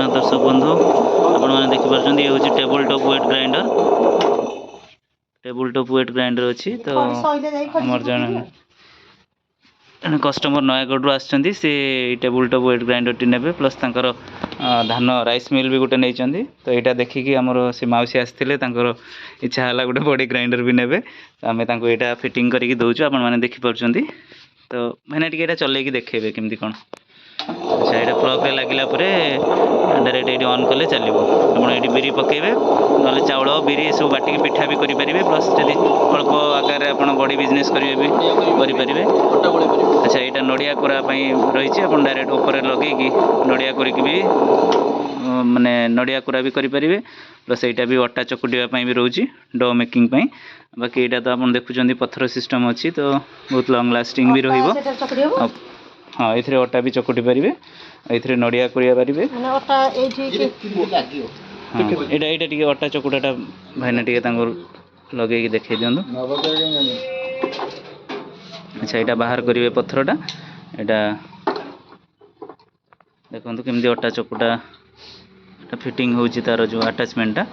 जगन्नाथ दर्शक बंधु आपण मैंने देखिपार ये हूँ टेबल टॉप वेट ग्राइंडर अच्छी तो आमर जन कस्टमर नयागढ़ आसछन्ती से टेबल टॉप वेट ग्राइंडर टी नेबे प्लस तांकर धान राइस मिल भी गोटे नहीं तो यहाँ देखिकी आमर से मौसी आसते इच्छा है गोटे बड़ी ग्राइंडर भी नेबे तो आम यहाँ फिटिंग करके दौचु आपण मैंने देखिपार तो मैंने टी चलैकी देखेबे केमती कौन। अच्छा यहाँ प्लग्रे लगिला डायरेक्ट ये ऑन कले चलो आप बिरी पकेबे ना चाउल बिरी सब बाटिक पिठा भी करेंगे प्लस जब अल्प आकार आप बड़ी बिजनेस करेंगे भी करेंगे। अच्छा यहाँ नड़िया कोरापाई रही आप डायरेक्ट ऊपर लगे नड़िया कोरिक भी माने नड़िया कोरा भी करेंगे प्लस यहाँ भी अटा चकुटापी भी रोचे डो मेकिंग बाकी यहाँ तो आप देखुं पत्थर सिस्टम अच्छी तो बहुत लंग लास्टिंग भी रही। हाँ ये अटा भी चकुटी पारे ये नड़िया कर पारे हाँ यहाँ टे अटा चकुटाटा भाईना टे लगे देखे दिंतु। अच्छा यहाँ बाहर करेंगे पत्थरटा यहाँ देखो केमती अटा चकुटा फिटिंग हो तार जो अटैचमेंटा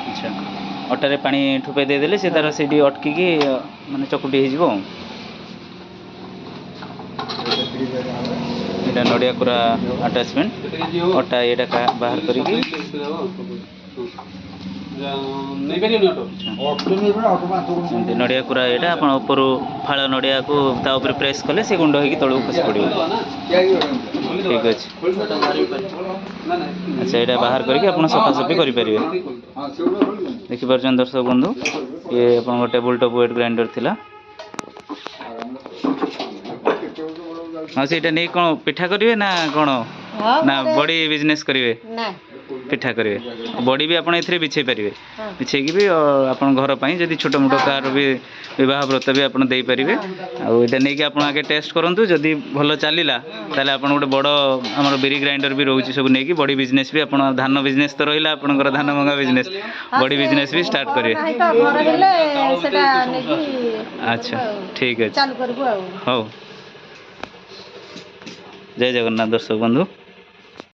अच्छा अटारे पानी ठुपे देदेले से तार से अटकिकी माने चकुटी हो यहाँ नड़िया पूरा अटैचमेंट अटा यहाँ बाहर करके नड़िया पूरा यहाँ आप ऊपर फाड़ नड़िया को ताऊपर प्रेस कले से गुंड होगी तलू खसी पड़ो ठीक अच्छे। अच्छा यहाँ बाहर करके आप सफासफी करेंगे देखिपार दर्शक बंधु ये आप टेबल टॉप वेट ग्राइंडर थिला। हाँ से नहीं कौन पिठा करेंगे ना कौन ना बड़ी बिजनेस करेंगे पिठा करेंगे बड़ी भी आप बिछे पारे बिछे भी आप घर पर जब छोट मोट कार भी बह व्रत भी आप दे पारे आईटा नहीं आप आगे टेस्ट करूँ जदि भल चलला ताले आप गोटे बड़ आम बिरी ग्राइंडर भी रोचे सब नहीं बड़ी बिजनेस भी आप धान बिजनेस तो रहा आपंकर धान मंगा बिजनेस बड़ी बिजनेस भी स्टार्ट करेंगे। अच्छा ठीक है हाँ जय जगन्नाथ दर्शक बंधु।